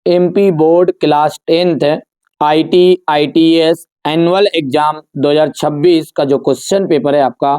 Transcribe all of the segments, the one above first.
MP board class 10th IT ITS annual exam 2026 का जो question paper है आपका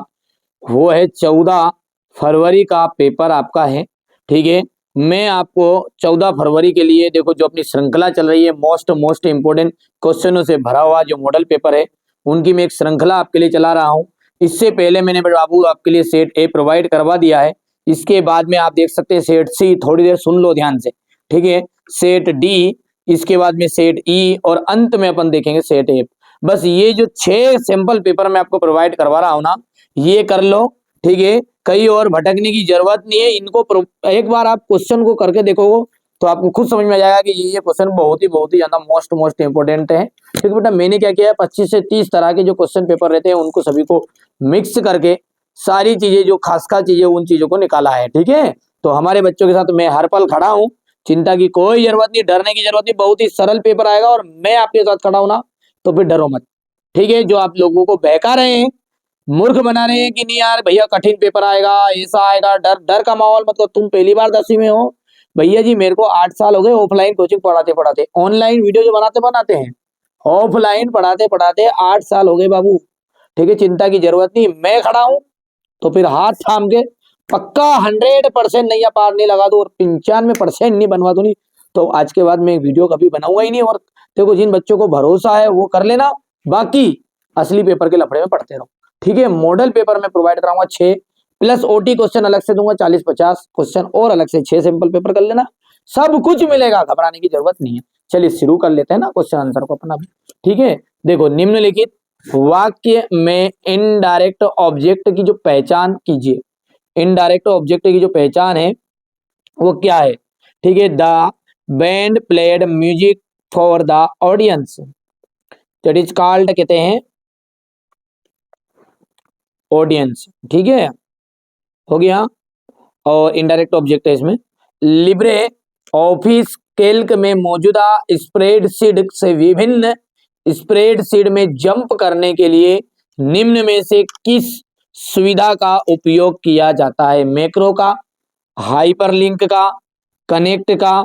वो है 14 फरवरी का पेपर आपका है। ठीक है, मैं आपको 14 फरवरी के लिए देखो जो अपनी श्रृंखला चल रही है मोस्ट इंपोर्टेंट क्वेश्चनों से भरा हुआ जो मॉडल पेपर है उनकी मैं एक श्रृंखला आपके लिए चला रहा हूं। इससे पहले मैंने बाबू आपके लिए सेट ए प्रोवाइड करवा दिया है। इसके बाद में आप देख सकते हैं सेट सी, थोड़ी देर सुन लो ध्यान से, ठीक है, सेट डी, इसके बाद में सेट ई और अंत में अपन देखेंगे सेट ए। बस ये जो 6 सैंपल पेपर मैं आपको प्रोवाइड करवा रहा हूं ना, ये कर लो, ठीक है, कहीं और भटकने की जरूरत नहीं है। इनको एक बार आप क्वेश्चन को करके देखो तो आपको खुद समझ में आ जाएगा कि ये क्वेश्चन बहुत ही ज्यादा मोस्ट इंपोर्टेंट है। ठीक बेटा, मैंने क्या किया है 25 से 30 तरह के जो क्वेश्चन पेपर रहते हैं उनको सभी को मिक्स करके सारी चीजें जो खास चीजें उन चीजों को निकाला है। ठीक है, तो हमारे बच्चों के साथ मैं हर पल खड़ा हूँ, चिंता की कोई जरूरत नहीं, डरने की जरूरत नहीं, बहुत ही सरल पेपर आएगा और मैं आपके साथ खड़ा हूं ना, तो फिर डरो मत। ठीक है, जो आप लोगों को बहका रहे हैं, मूर्ख बना रहे हैं कि नहीं यार भैया कठिन पेपर आएगा, ऐसा आएगा, डर डर का माहौल, मतलब तुम पहली बार 10वीं में हो। भैया जी मेरे को 8 साल हो गए ऑफलाइन कोचिंग पढ़ाते पढ़ाते, ऑनलाइन वीडियो जो बनाते हैं, ऑफलाइन पढ़ाते पढ़ाते 8 साल हो गए बाबू। ठीक है, चिंता की जरूरत नहीं, मैं खड़ा हूं, तो फिर हाथ थाम के पक्का 100% नहीं पार नहीं लगा दो और 95% नहीं बनवा दो, नहीं तो आज के बाद मैं वीडियो कभी बनाऊंगा ही नहीं। और देखो जिन बच्चों को भरोसा है वो कर लेना, बाकी असली पेपर के लफड़े में पढ़ते रहो। ठीक है, मॉडल पेपर में प्रोवाइड कराऊंगा 6 प्लस ओटी क्वेश्चन अलग से दूंगा 40-50 क्वेश्चन और अलग से 6 सिंपल पेपर कर लेना, सब कुछ मिलेगा, घबराने की जरूरत नहीं है। चलिए शुरू कर लेते हैं ना क्वेश्चन आंसर को अपना भी। ठीक है, देखो निम्नलिखित वाक्य में इनडायरेक्ट ऑब्जेक्ट की जो पहचान कीजिए। इनडायरेक्ट ऑब्जेक्ट की जो पहचान है वो क्या है? ठीक है, the band played music for the audience, that is called, कहते हैं ऑडियंस। ठीक है, हो गया। और इनडायरेक्ट ऑब्जेक्ट है इसमें। लिब्रे ऑफिस कैल्क में मौजूदा स्प्रेडशीट से विभिन्न स्प्रेडशीट में जंप करने के लिए निम्न में से किस सुविधा का उपयोग किया जाता है? मैक्रो का, हाइपरलिंक का, कनेक्ट का,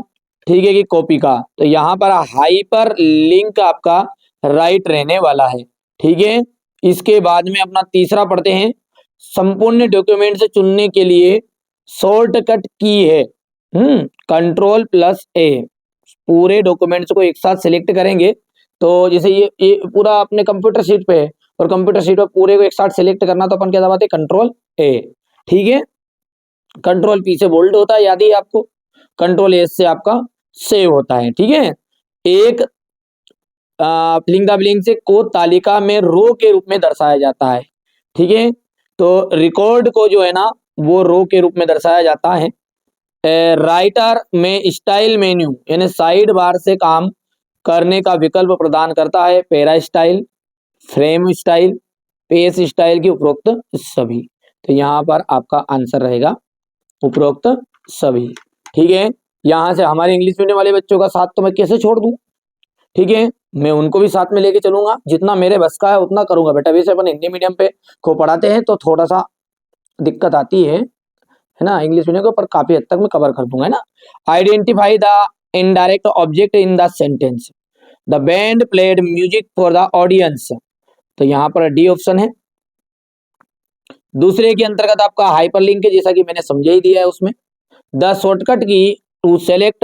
ठीक है, कि कॉपी का? तो यहाँ पर हाइपरलिंक आपका राइट रहने वाला है। ठीक है, इसके बाद में अपना तीसरा पढ़ते हैं, संपूर्ण डॉक्यूमेंट से चुनने के लिए शॉर्टकट की है Ctrl+A। पूरे डॉक्यूमेंट्स को एक साथ सिलेक्ट करेंगे तो जैसे ये पूरा अपने कंप्यूटर शीट पे है और कंप्यूटर शीट पर पूरे को एक साथ सिलेक्ट करना, तो अपन क्या दबाते हैं Ctrl+A। ठीक है, Ctrl+P से बोल्ड होता है, याद ही आपको, Ctrl+S से आपका सेव होता है। ठीक है, एक फिलिंग द ब्लैंक से को तालिका में रो के रूप में दर्शाया जाता है। ठीक है, तो रिकॉर्ड को जो है ना वो रो के रूप में दर्शाया जाता है। राइटर में स्टाइल मेन्यू यानी साइड बार से काम करने का विकल्प प्रदान करता है। Para style, frame style, page style की उपरोक्त सभी। तो यहाँ पर आपका आंसर रहेगा उपरोक्त सभी। ठीक है, यहाँ से हमारे इंग्लिश मीडियम वाले बच्चों का साथ तो मैं कैसे छोड़ दूं? ठीक है, मैं उनको भी साथ में लेके चलूंगा, जितना मेरे बस का है उतना करूंगा बेटा। वैसे अपन हिंदी मीडियम पे को पढ़ाते हैं तो थोड़ा सा दिक्कत आती है ना, इंग्लिश मीडियम को, पर काफी हद तक मैं कवर कर दूंगा, है ना। Identify the indirect object in the sentence, the band played music for the audience, तो यहाँ पर डी ऑप्शन है। दूसरे के अंतर्गत आपका हाइपरलिंक है, जैसा कि मैंने समझा ही दिया है उसमें। The shortcut key to select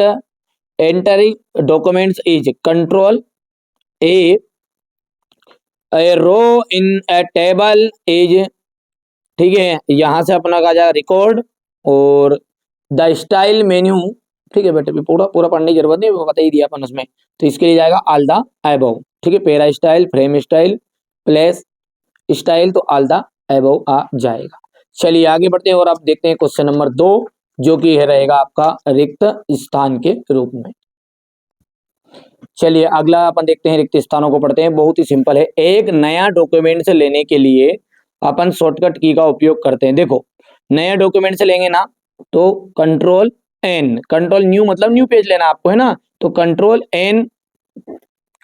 entering documents is Ctrl+A, a row in a table is, ठीक है, यहां से अपना कहा जाएगा रिकॉर्ड और द स्टाइल मेन्यू। ठीक है बेटे, पूरा पूरा पढ़ने की जरूरत नहीं, वो बता ही दिया अपन उसमें, तो इसके लिए जाएगा ऑल द अबव। ठीक है, para style, frame style, place style, तो ऑल द अबव आ जाएगा। चलिए आगे बढ़ते हैं और आप देखते हैं क्वेश्चन नंबर 2 जो कि रहेगा आपका रिक्त स्थान के रूप में। चलिए अगला अपन देखते हैं, रिक्त स्थानों को पढ़ते हैं। बहुत ही सिंपल है, एक नया डॉक्यूमेंट से लेने के लिए अपन शॉर्टकट की का उपयोग करते हैं। देखो नया डॉक्यूमेंट से लेंगे ना तो Ctrl+N, कंट्रोल न्यू मतलब न्यू पेज लेना आपको, है ना, तो Ctrl+N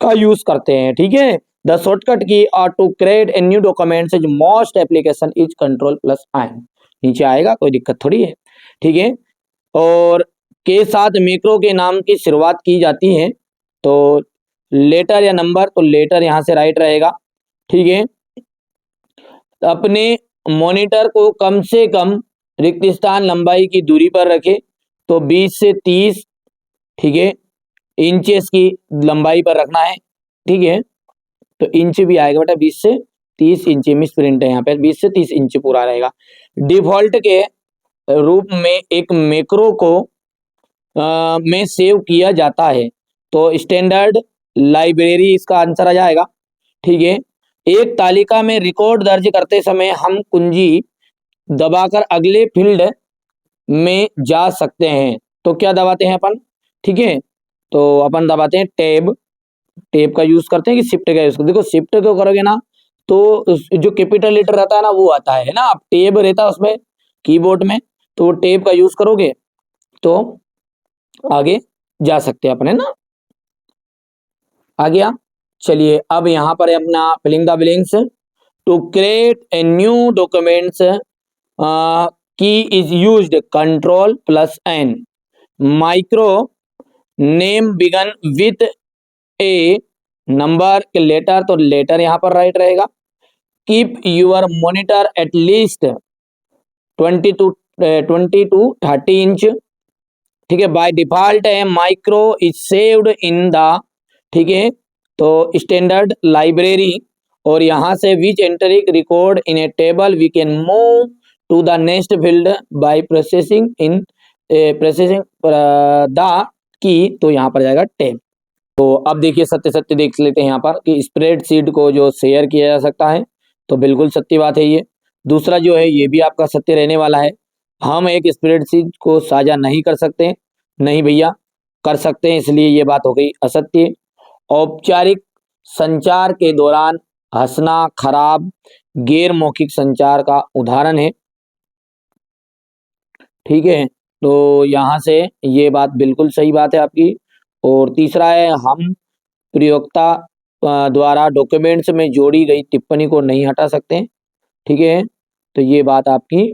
का यूज करते हैं। ठीक है, the shortcut key are to create a new document is most application is Ctrl+I। नीचे आएगा, कोई दिक्कत थोड़ी है। ठीक है, और के साथ मैक्रो के नाम की शुरुआत की जाती है, तो लेटर या नंबर, तो लेटर यहाँ से राइट रहेगा। ठीक है, अपने मॉनिटर को कम से कम रिक्त स्थान लंबाई की दूरी पर रखें, तो 20 से 30, ठीक है, इंचेस की लंबाई पर रखना है। ठीक है, तो इंच भी आएगा बेटा, 20 से 30 इंच मिस प्रिंट है यहाँ पे, 20 से 30 इंच पूरा रहेगा। डिफॉल्ट के रूप में एक मैक्रो को में सेव किया जाता है, तो स्टैंडर्ड लाइब्रेरी इसका आंसर आ जाएगा। ठीक है, एक तालिका में रिकॉर्ड दर्ज करते समय हम कुंजी दबाकर अगले फील्ड में जा सकते हैं, तो क्या दबाते हैं अपन? ठीक है, तो अपन दबाते हैं टैब। टैब का यूज करते हैं कि शिफ्ट का यूज करते हैं? देखो शिफ्ट को करोगे ना तो जो कैपिटल लेटर रहता है ना वो आता है ना, अब टैब रहता है उसमें कीबोर्ड में, तो टैब का यूज करोगे तो आगे जा सकते हैं अपने ना। आ गया, चलिए अब यहाँ पर है अपना filling the blanks. To create a new documents key is used Ctrl+N। Micro name began with a number letter, तो लेटर यहाँ पर राइट रहेगा। Keep your monitor at least 20 to 30 inch. ठीक है, बाय डिफॉल्ट है micro is saved in the, ठीक है, तो स्टैंडर्ड लाइब्रेरी, और यहाँ से which entering record in a table we can move to the next field bye processing the key, तो यहाँ पर जाएगा टेब। तो अब देखिए सत्य सत्य देख लेते हैं यहाँ पर कि स्प्रेडशीट को जो शेयर किया जा सकता है, तो बिल्कुल सत्य बात है ये। दूसरा जो है ये भी आपका सत्य रहने वाला है, हम एक स्प्रेडशीट को साझा नहीं कर सकते, नहीं भैया कर सकते हैं, इसलिए ये बात हो गई असत्य। औपचारिक संचार के दौरान हंसना खराब गैर मौखिक संचार का उदाहरण है। ठीक है, तो यहाँ से ये बात बिल्कुल सही बात है आपकी। और तीसरा है हम प्रयोक्ता द्वारा डॉक्यूमेंट्स में जोड़ी गई टिप्पणी को नहीं हटा सकते। ठीक है, तो ये बात आपकी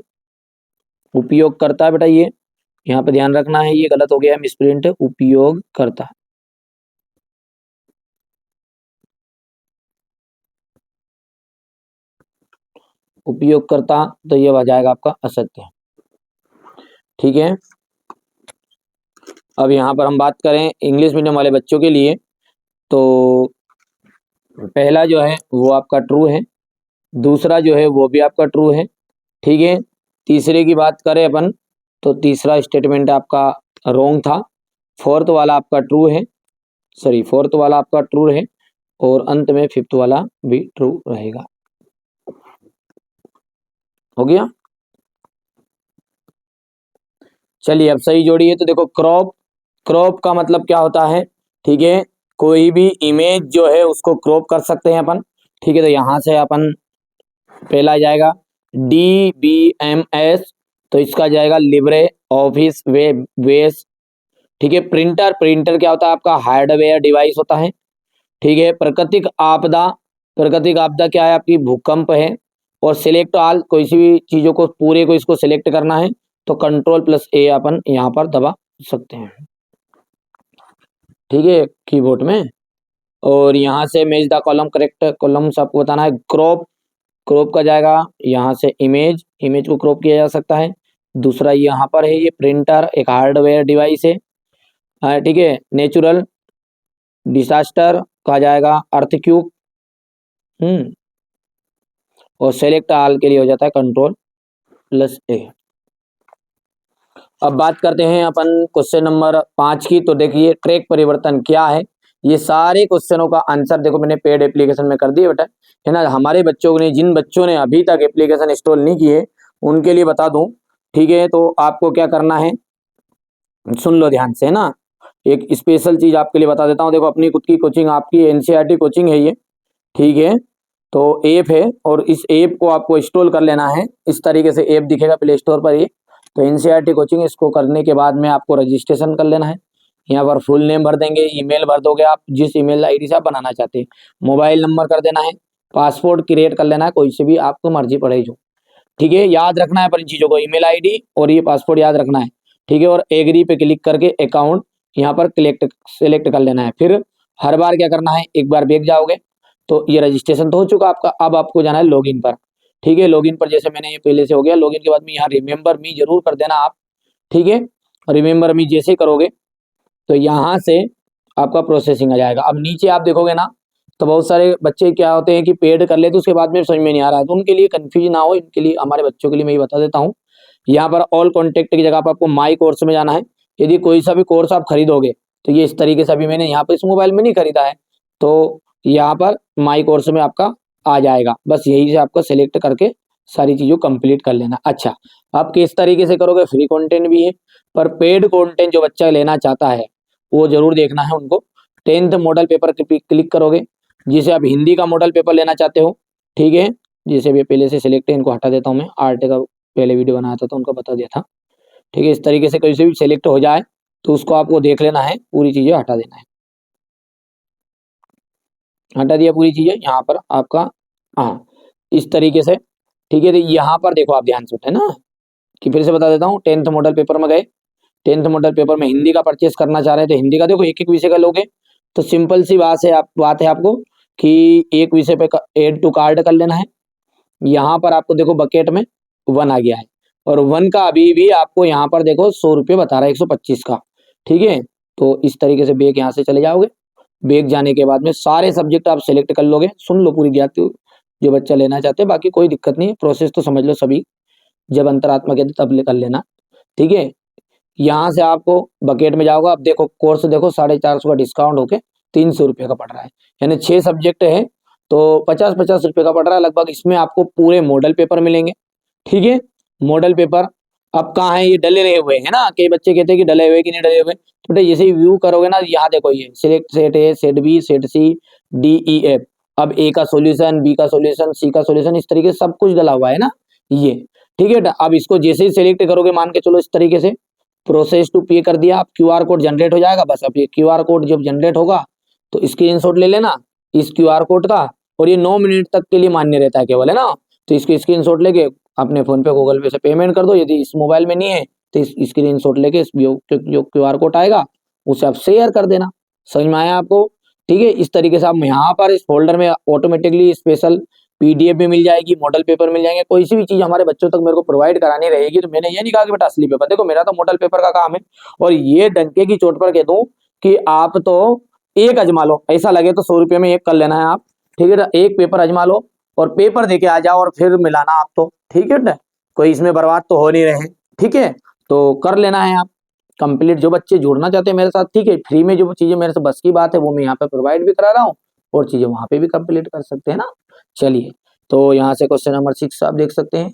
उपयोग करता है बेटा, ये यहाँ पे ध्यान रखना है, ये गलत हो गया है, मिसप्रिंट उपयोग करता। उपयोग करता, तो ये आ जाएगा आपका असत्य। ठीक है, अब यहाँ पर हम बात करें इंग्लिश मीडियम वाले बच्चों के लिए, तो पहला जो है वो आपका ट्रू है, दूसरा जो है वो भी आपका ट्रू है। ठीक है, तीसरे की बात करें अपन तो तीसरा स्टेटमेंट आपका रॉन्ग था, फोर्थ वाला आपका ट्रू है, सॉरी फोर्थ वाला आपका ट्रू है, और अंत में फिफ्थ वाला भी ट्रू रहेगा। हो गया, चलिए अब सही जोड़िए। तो देखो क्रॉप, क्रॉप का मतलब क्या होता है? ठीक है, कोई भी इमेज जो है उसको क्रॉप कर सकते हैं अपन। ठीक है, तो यहाँ से अपन पहला जाएगा DBMS, तो इसका जाएगा लिब्रे ऑफिस वेब बेस। ठीक है, प्रिंटर, प्रिंटर क्या होता है आपका? हार्डवेयर डिवाइस होता है। ठीक है, प्राकृतिक आपदा, प्राकृतिक आपदा क्या है आपकी? भूकंप है। और सिलेक्ट ऑल, कोई सी भी चीजों को पूरे को इसको सिलेक्ट करना है तो Ctrl+A अपन यहाँ पर दबा सकते हैं। ठीक है, कीबोर्ड में। और यहाँ से match the column, correct columns आपको बताना है। क्रॉप, क्रॉप का जाएगा यहाँ से इमेज, इमेज को क्रॉप किया जा सकता है। दूसरा यहाँ पर है ये प्रिंटर, एक हार्डवेयर डिवाइस है। ठीक है, नेचुरल डिसास्टर कहा जाएगा अर्थक्वेक। और सेलेक्ट ऑल के लिए हो जाता है Ctrl+A। अब बात करते हैं अपन क्वेश्चन नंबर 5 की। तो देखिए ट्रैक परिवर्तन क्या है, ये सारे क्वेश्चनों का आंसर देखो मैंने पेड एप्लीकेशन में कर दिया बेटा, है ना। हमारे बच्चों ने, जिन बच्चों ने अभी तक एप्लीकेशन इंस्टॉल नहीं किए उनके लिए बता दूं। ठीक है, तो आपको क्या करना है, सुन लो ध्यान से, है ना। एक स्पेशल चीज आपके लिए बता देता हूँ। देखो अपनी खुद की कोचिंग, आपकी NCERT कोचिंग है ये। ठीक है, तो ऐप है और इस ऐप को आपको इंस्टॉल कर लेना है। इस तरीके से ऐप दिखेगा प्ले स्टोर पर ये, तो NCERT कोचिंग। इसको करने के बाद में आपको रजिस्ट्रेशन कर लेना है। यहाँ पर फुल नेम भर देंगे, ईमेल भर दोगे आप जिस ईमेल आईडी से आप बनाना चाहते हैं, मोबाइल नंबर कर देना है, पासपोर्ट क्रिएट कर लेना है, कोई से भी आपको मर्जी पड़े जो। ठीक है, याद रखना है पर इन चीज़ों को, ईमेल आईडी और ये पासपोर्ट याद रखना है। ठीक है, और एग्री पे क्लिक करके अकाउंट यहाँ पर सेलेक्ट कर लेना है। फिर हर बार क्या करना है, एक बार बैक जाओगे तो ये रजिस्ट्रेशन तो हो चुका आपका, अब आपको जाना है लॉगिन पर। ठीक है, लॉगिन पर जैसे मैंने ये पहले से हो गया, लॉगिन के बाद में यहाँ रिमेंबर मी जरूर कर देना आप। ठीक है, रिमेंबर मी जैसे करोगे तो यहाँ से आपका प्रोसेसिंग आ जाएगा। अब नीचे आप देखोगे ना, तो बहुत सारे बच्चे क्या होते हैं कि पेड कर लेते उसके बाद में समझ में नहीं आ रहा है, तो उनके लिए कंफ्यूज ना हो, इनके लिए, हमारे बच्चों के लिए मैं ये बता देता हूँ। यहाँ पर ऑल कॉन्टेक्ट की जगह पर आपको माई कोर्स में जाना है। यदि कोई सा भी कोर्स आप खरीदोगे तो ये इस तरीके से, अभी मैंने यहाँ पर इस मोबाइल में नहीं खरीदा है, तो यहाँ पर माई कोर्स में आपका आ जाएगा। बस यही से आपको सेलेक्ट करके सारी चीज़ों कंप्लीट कर लेना। अच्छा, आप किस तरीके से करोगे, फ्री कंटेंट भी है, पर पेड कंटेंट जो बच्चा लेना चाहता है वो जरूर देखना है उनको। 10th मॉडल पेपर क्लिक करोगे, जिसे आप हिंदी का मॉडल पेपर लेना चाहते हो। ठीक है, जैसे भी पहले से सिलेक्ट है, इनको हटा देता हूँ मैं, आर्ट का पहले वीडियो बनाया था तो उनको बता दिया था। ठीक है, इस तरीके से कैसे भी सिलेक्ट हो जाए तो उसको आपको देख लेना है, पूरी चीज़ें हटा देना है। हटा दिया पूरी चीज़ें यहाँ पर आपका, हाँ इस तरीके से। ठीक है, तो यहाँ पर देखो आप ध्यान से, है ना, कि फिर से बता देता हूँ। 10th मॉडल पेपर में गए, 10th मॉडल पेपर में हिंदी का परचेस करना चाह रहे हैं तो हिंदी का देखो, एक एक विषय का लोगे तो सिंपल सी बात है आपको कि एक विषय पे एड टू कार्ड कर लेना है। यहाँ पर आपको देखो बकेट में 1 आ गया है, और 1 का अभी भी आपको यहाँ पर देखो 100 रुपये बता रहा है, 125 का। ठीक है, तो इस तरीके से बैक यहाँ से चले जाओगे। बैक जाने के बाद में सारे सब्जेक्ट आप सिलेक्ट कर लोगे। सुन लो पूरी जाती जो बच्चा लेना चाहते हैं, बाकी कोई दिक्कत नहीं है, प्रोसेस तो समझ लो सभी, जब अंतरात्मा कहते तब कर लेना। ठीक है, यहाँ से आपको बकेट में जाओगे, अब देखो कोर्स देखो 450 का डिस्काउंट होके 300 रुपये का पड़ रहा है, यानी 6 सब्जेक्ट है तो 50-50 रुपये का पड़ रहा है लगभग। इसमें आपको पूरे मॉडल पेपर मिलेंगे। ठीक है, मॉडल पेपर अब कहाँ है, ये डले रहे हुए हैं ना, कई बच्चे कहते हैं कि डले हुए कि नहीं डले हुए, तो बेटा जैसे ही व्यू करोगे ना, यहाँ देखो ये select set A, set B, set C, D, E, F. अब ए का सॉल्यूशन, बी का सॉल्यूशन, सी का सॉल्यूशन, इस तरीके से सब कुछ डला हुआ है ना ये। ठीक है, अब इसको जैसे ही सिलेक्ट करोगे, मान के चलो इस तरीके से प्रोसेस टू पे कर दिया, आप क्यूआर कोड जनरेट हो जाएगा। बस अब ये क्यूआर कोड जब जनरेट होगा तो स्क्रीनशॉट ले लेना इस क्यूआर कोड का, और ये 9 मिनट तक के लिए मान्य रहता है केवल, है ना। तो इसकी स्क्रीनशॉट लेके अपने फोन पे, गूगल पे से पेमेंट कर दो। यदि इस मोबाइल में नहीं है तो इस स्क्रीनशॉट लेके इस जो क्यूआर कोड आएगा उसे आप शेयर कर देना। समझ में आया आपको। ठीक है, इस तरीके से आप यहाँ पर इस फोल्डर में ऑटोमेटिकली स्पेशल पीडीएफ भी मिल जाएगी, मॉडल पेपर मिल जाएंगे, कोई सी भी चीज हमारे बच्चों तक मेरे को प्रोवाइड करानी रहेगी। तो मैंने ये नहीं कहा कि बेटा असली पेपर, देखो मेरा तो मॉडल पेपर का काम है, और ये डंके की चोट पर कह दूं कि आप तो एक अजमा लो, ऐसा लगे तो 100 रुपये में एक कर लेना है आप। ठीक है ना, एक पेपर अजमा लो और पेपर देके आ जाओ और फिर मिलाना आप तो। ठीक है ना, कोई इसमें बर्बाद तो हो नहीं रहे। ठीक है, तो कर लेना है आप कंप्लीट। जो बच्चे जुड़ना चाहते हैं मेरे साथ, ठीक है, फ्री में जो चीजें मेरे से बस की बात है वो मैं यहाँ पे प्रोवाइड भी करा रहा हूँ, और चीजें वहां पे भी कंप्लीट कर सकते हैं ना। चलिए, तो यहाँ से क्वेश्चन नंबर 6 आप देख सकते हैं,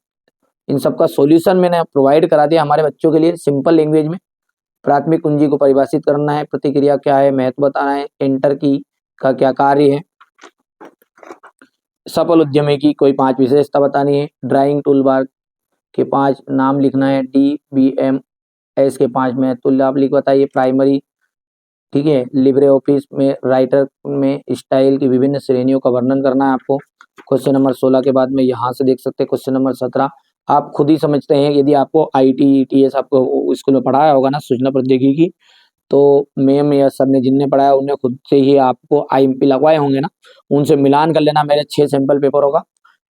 इन सबका सॉल्यूशन मैंने प्रोवाइड करा दिया हमारे बच्चों के लिए सिंपल लैंग्वेज में। प्राथमिक कुंजी को परिभाषित करना है, प्रतिक्रिया क्या है, महत्व बताना है, एंटर की का क्या कार्य है, सफल उद्यमी की कोई 5 विशेषता बतानी है, ड्राइंग टूलबार के 5 नाम लिखना है, DBMS के 5 महत्व लाभ लिख बताइए, प्राइमरी। ठीक है, लिब्रे ऑफिस में राइटर में स्टाइल की विभिन्न श्रेणियों का वर्णन करना है आपको। क्वेश्चन नंबर 16 के बाद में यहाँ से देख सकते हैं क्वेश्चन नंबर 17, आप खुद ही समझते हैं। यदि आपको IT ETS आपको स्कूल में पढ़ाया होगा ना, सूचना प्रौद्योगिकी, तो मैम या सर ने जिनने पढ़ाया उन्हें खुद से ही आपको IMP लगवाए होंगे ना, उनसे मिलान कर लेना मेरे 6 सैंपल पेपरों का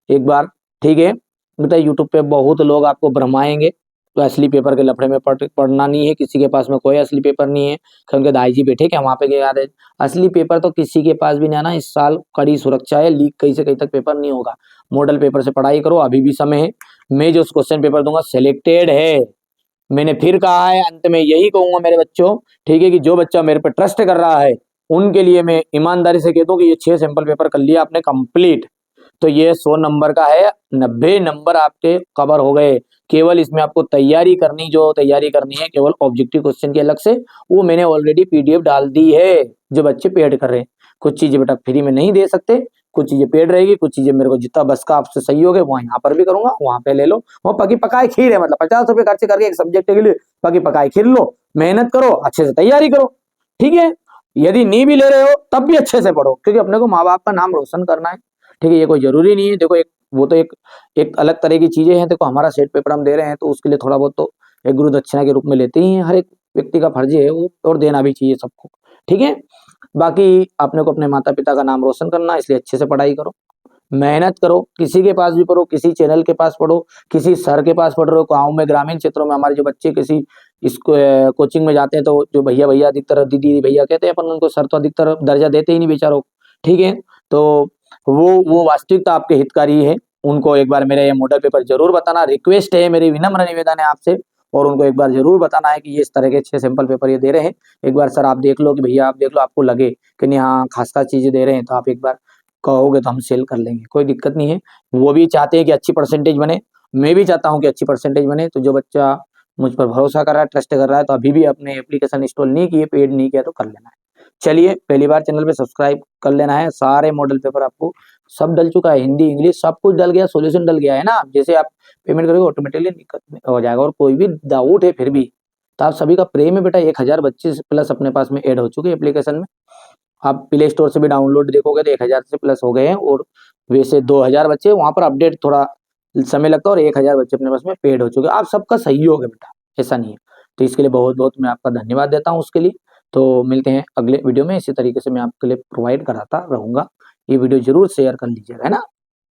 एक बार। ठीक है बेटा, यूट्यूब पे बहुत लोग आपको भरमाएंगे, तो असली पेपर के लफड़े में पढ़ना नहीं है। किसी के पास में कोई असली पेपर नहीं है, उनके दाई जी बैठे क्या वहाँ पे गया है, असली पेपर तो किसी के पास भी नहीं आना। इस साल कड़ी सुरक्षा है, लीक कहीं से कहीं तक पेपर नहीं होगा। मॉडल पेपर से पढ़ाई करो, अभी भी समय है। मैं जो क्वेश्चन पेपर दूंगा सिलेक्टेड है, मैंने फिर कहा है, अंत में यही कहूंगा मेरे बच्चों, ठीक है, कि जो बच्चा मेरे पे ट्रस्ट कर रहा है उनके लिए मैं ईमानदारी से कह दूं कि ये 6 सैंपल पेपर कर लिया आपने कंप्लीट, तो ये 100 नंबर का है, 90 नंबर आपके कवर हो गए। केवल इसमें आपको तैयारी करनी है केवल ऑब्जेक्टिव क्वेश्चन की अलग से, वो मैंने ऑलरेडी PDF डाल दी है जो बच्चे पेड कर रहे हैं। कुछ चीजें बेटा फ्री में नहीं दे सकते, कुछ चीजें पेड रहेगी, कुछ चीजें मेरे को जितना बस का आपसे सहयोग है वहाँ यहाँ पर भी करूंगा, वहां पे ले लो। वो पकी पकाई खीर है, मतलब 50 रुपए खर्च करके एक सब्जेक्ट के लिए पकी पकाई खीर लो, मेहनत करो, अच्छे से तैयारी करो। ठीक है, यदि नहीं भी ले रहे हो तब भी अच्छे से पढ़ो, क्योंकि अपने को माँ बाप का नाम रोशन करना है। ठीक है, ये कोई जरूरी नहीं है, देखो एक वो तो एक अलग तरह की चीजें हैं। देखो हमारा सेट पेपर हम दे रहे हैं तो उसके लिए थोड़ा बहुत तो एक गुरु दक्षिणा के रूप में लेते ही हैं, हर एक व्यक्ति का फर्ज है वो, और देना भी चाहिए सबको, ठीक है। बाकी अपने को अपने माता पिता का नाम रोशन करना, इसलिए अच्छे से पढ़ाई करो, मेहनत करो, किसी के पास भी पढ़ो, किसी चैनल के पास पढ़ो, किसी सर के पास पढ़ रहे हो, गाँव में ग्रामीण क्षेत्रों में हमारे जो बच्चे किसी इसको कोचिंग में जाते हैं, तो जो भैया भैया अधिकतर दीदी भैया कहते हैं अपन उनको, सर तो अधिकतर दर्जा देते ही नहीं बेचारों को, ठीक है। तो वो वास्तविकता आपके हितकारी है, उनको एक बार मेरा ये मॉडल पेपर जरूर बताना, रिक्वेस्ट है, मेरी विनम्र निवेदन है आपसे, और उनको एक बार जरूर बताना है कि ये इस तरह के 6 सैंपल पेपर ये दे रहे हैं, एक बार सर आप देख लो, कि भैया आप देख लो, आपको लगे कि नहीं हाँ खास खास चीजें दे रहे हैं, तो आप एक बार कहोगे तो हम सेल कर लेंगे, कोई दिक्कत नहीं है। वो भी चाहते हैं कि अच्छी परसेंटेज बने, मैं भी चाहता हूँ कि अच्छी परसेंटेज बने, तो जो बच्चा मुझ पर भरोसा कर रहा है, ट्रस्ट कर रहा है, तो अभी भी अपने एप्लीकेशन इंस्टॉल नहीं किए, पेड नहीं किया, तो कर लेना है। चलिए, पहली बार चैनल पे सब्सक्राइब कर लेना है, सारे मॉडल पेपर आपको सब डल चुका है, हिंदी इंग्लिश सब कुछ डल गया, सॉल्यूशन डल गया है ना। जैसे आप पेमेंट करोगे ऑटोमेटिकली हो जाएगा, और कोई भी डाउट है फिर भी, तो आप सभी का प्रेम है बेटा, 1000 बच्चे प्लस अपने पास में ऐड हो चुके हैं एप्लीकेशन में, आप प्ले स्टोर से भी डाउनलोड देखोगे तो 1000 से प्लस हो गए हैं, और वैसे 2000 बच्चे वहां पर अपडेट थोड़ा समय लगता है, और 1000 बच्चे अपने पास में पेड हो चुके हैं। आप सबका सहयोग है बेटा, ऐसा नहीं है, तो इसके लिए बहुत बहुत मैं आपका धन्यवाद देता हूँ उसके लिए। तो मिलते हैं अगले वीडियो में, इसी तरीके से मैं आपके लिए प्रोवाइड कराता रहूंगा, ये वीडियो जरूर शेयर कर लीजिएगा, है ना।